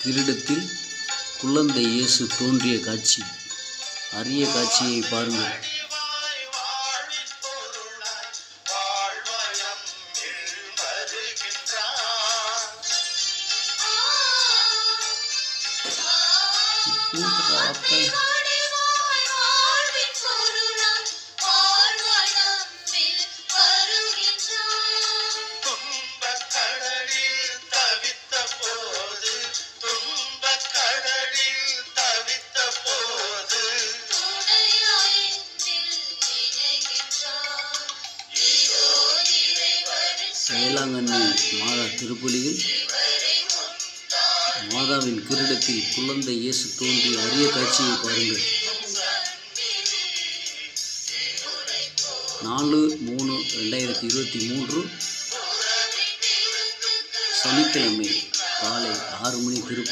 கிரீடத்தில் குழந்தை இயேசு தோன்றிய காட்சி. அரிய காட்சியை பாருங்கள். வேளாங்கண்ணி மாதா திருப்பலியில் மாதாவின் கிரீடத்தில் குழந்தை இயேசு தோன்றிய அரிய காட்சியை பாருங்கள். 4/3/2023 சனிக்கிழமை காலை 6 மணி திருப்பலி.